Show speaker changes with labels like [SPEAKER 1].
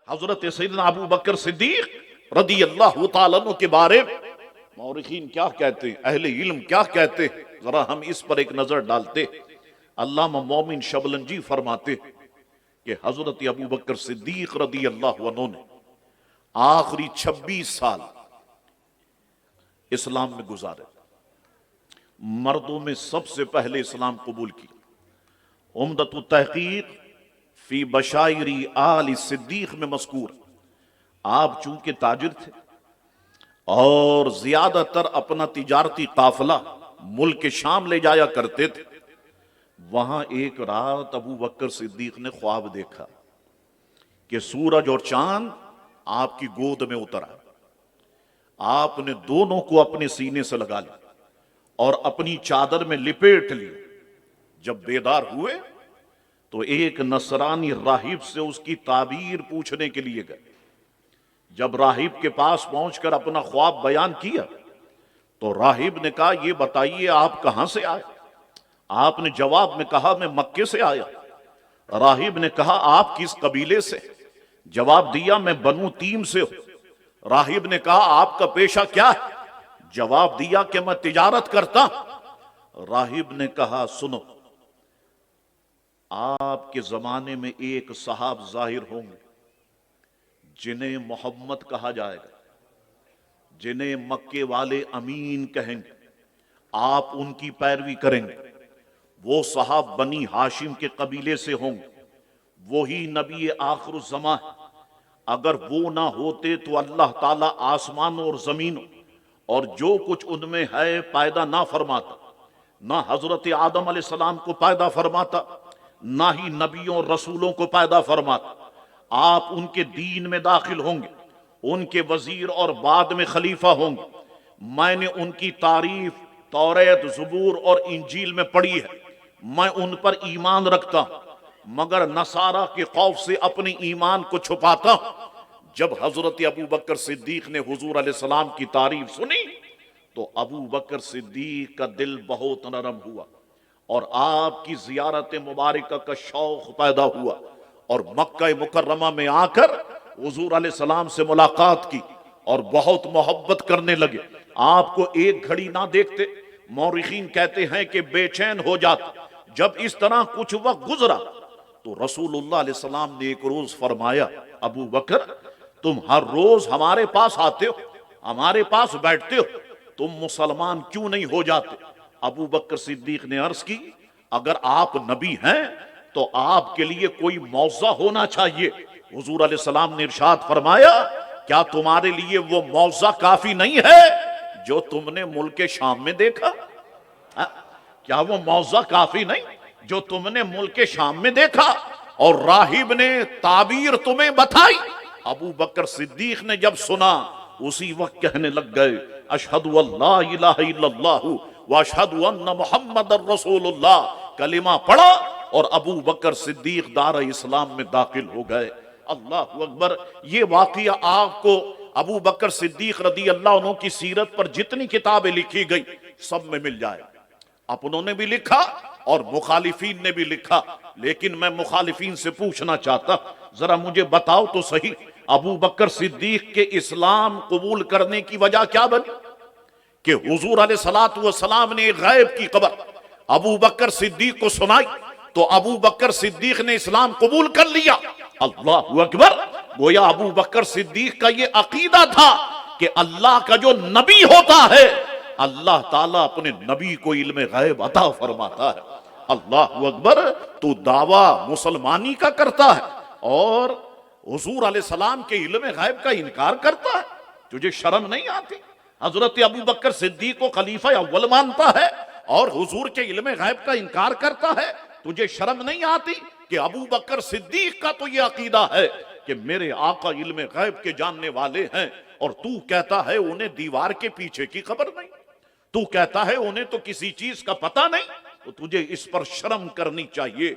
[SPEAKER 1] حضرت سیدنا ابو بکر صدیق رضی اللہ تعالیٰ عنہ کے بارے میں مورخین کیا کہتے ہیں، اہل علم کیا کہتے ہیں، ذرا ہم اس پر ایک نظر ڈالتے۔ علامہ مومن شبلنجی فرماتے کہ حضرت ابو بکر صدیق رضی اللہ عنہ نے آخری 26 سال اسلام میں گزارے، مردوں میں سب سے پہلے اسلام قبول کی۔ عمدۃ التحقیق فی بشائر آل صدیق میں مذکور، آپ چونکہ تاجر تھے اور زیادہ تر اپنا تجارتی قافلہ ملک شام لے جایا کرتے تھے، وہاں ایک رات ابو بکر صدیق نے خواب دیکھا کہ سورج اور چاند آپ کی گود میں اترا، آپ نے دونوں کو اپنے سینے سے لگا لیا اور اپنی چادر میں لپیٹ لیا۔ جب بیدار ہوئے تو ایک نصرانی راہب سے اس کی تعبیر پوچھنے کے لیے گئے۔ جب راہب کے پاس پہنچ کر اپنا خواب بیان کیا تو راہب نے کہا، یہ بتائیے آپ کہاں سے آئے؟ آپ نے جواب میں کہا، میں مکے سے آیا۔ راہب نے کہا، آپ کس قبیلے سے؟ جواب دیا، میں بنو تیم سے ہوں۔ راہب نے کہا، آپ کا پیشہ کیا ہے؟ جواب دیا کہ میں تجارت کرتا ہوں۔ راہب نے کہا، سنو، آپ کے زمانے میں ایک صحاب ظاہر ہوں گے جنہیں محمد کہا جائے گا، جنہیں مکے والے امین کہیں گے، آپ ان کی پیروی کریں گے۔ وہ صحاب بنی ہاشم کے قبیلے سے ہوں گے، وہی نبی آخر الزماں ہے۔ اگر وہ نہ ہوتے تو اللہ تعالیٰ آسمانوں اور زمینوں اور جو کچھ ان میں ہے پیدا نہ فرماتا، نہ حضرت آدم علیہ السلام کو پیدا فرماتا، نہ ہی نبیوں اور رسولوں کو پیدا فرماتا۔ آپ ان کے دین میں داخل ہوں گے، ان کے وزیر اور بعد میں خلیفہ ہوں گے۔ میں نے ان کی تعریف توریت، زبور اور انجیل میں پڑھی ہے، میں ان پر ایمان رکھتا ہوں، مگر نصارہ کے خوف سے اپنے ایمان کو چھپاتا ہوں۔ جب حضرت ابو بکر صدیق نے حضور علیہ السلام کی تعریف سنی تو ابو بکر صدیق کا دل بہت نرم ہوا اور آپ کی زیارت مبارکہ کا شوق پیدا ہوا، اور مکہ مکرمہ میں آ کر حضور علیہ السلام سے ملاقات کی اور بہت محبت کرنے لگے۔ آپ کو ایک گھڑی نہ دیکھتے، مورخین کہتے ہیں کہ بے چین ہو جاتے۔ جب اس طرح کچھ وقت گزرا تو رسول اللہ علیہ السلام نے ایک روز فرمایا، ابو بکر، تم ہر روز ہمارے پاس آتے ہو، ہمارے پاس بیٹھتے ہو، تم مسلمان کیوں نہیں ہو جاتے؟ ابو بکر صدیق نے عرض کی، اگر آپ نبی ہیں تو آپ کے لیے کوئی موضع ہونا چاہیے۔ حضور علیہ السلام نے ارشاد فرمایا، کیا تمہارے لیے وہ موضع کافی نہیں ہے جو تم نے ملک شام میں دیکھا؟ کیا وہ موضع کافی نہیں جو تم نے ملک شام میں دیکھا اور راہب نے تعبیر تمہیں بتائی؟ ابو بکر صدیق نے جب سنا اسی وقت کہنے لگ گئے، اشہد ان لا الہ الا اللہ واشہد ان محمد رسول اللہ۔ کلمہ پڑھا اور ابو بکر صدیق دار اسلام میں داخل ہو گئے۔ اللہ اکبر۔ یہ واقعہ آپ کو ابو بکر صدیق رضی اللہ عنہ کی سیرت پر جتنی کتابیں لکھی گئی سب میں مل جائے۔ اپنوں نے بھی لکھا اور مخالفین نے بھی لکھا، لیکن میں مخالفین سے پوچھنا چاہتا، ذرا مجھے بتاؤ تو صحیح، ابو بکر صدیق کے اسلام قبول کرنے کی وجہ کیا بنی؟ کہ حضور علیہ السلام نے غیب کی خبر ابو بکر صدیق کو سنائی تو ابو بکر صدیق نے اسلام قبول کر لیا۔ اللہ اکبر۔ گویا ابو بکر صدیق کا یہ عقیدہ تھا کہ اللہ کا جو نبی ہوتا ہے اللہ تعالیٰ اپنے نبی کو علم غیب عطا فرماتا ہے۔ اللہ اکبر۔ تو دعویٰ مسلمانی کا کرتا ہے اور حضور علیہ السلام کے علم غیب کا انکار کرتا ہے، تجھے شرم نہیں آتی؟ حضرت ابو بکر صدیق کو خلیفہ اول مانتا ہے اور حضور کے علم غیب کا انکار کرتا ہے، تجھے شرم نہیں آتی؟ کہ ابو بکر صدیق کا تو یہ عقیدہ ہے کہ میرے آقا علم غیب کے جاننے والے ہیں، اور تو کہتا ہے انہیں دیوار کے پیچھے کی خبر نہیں، تو کہتا ہے انہیں تو کسی چیز کا پتہ نہیں، تو تجھے اس پر شرم کرنی چاہیے۔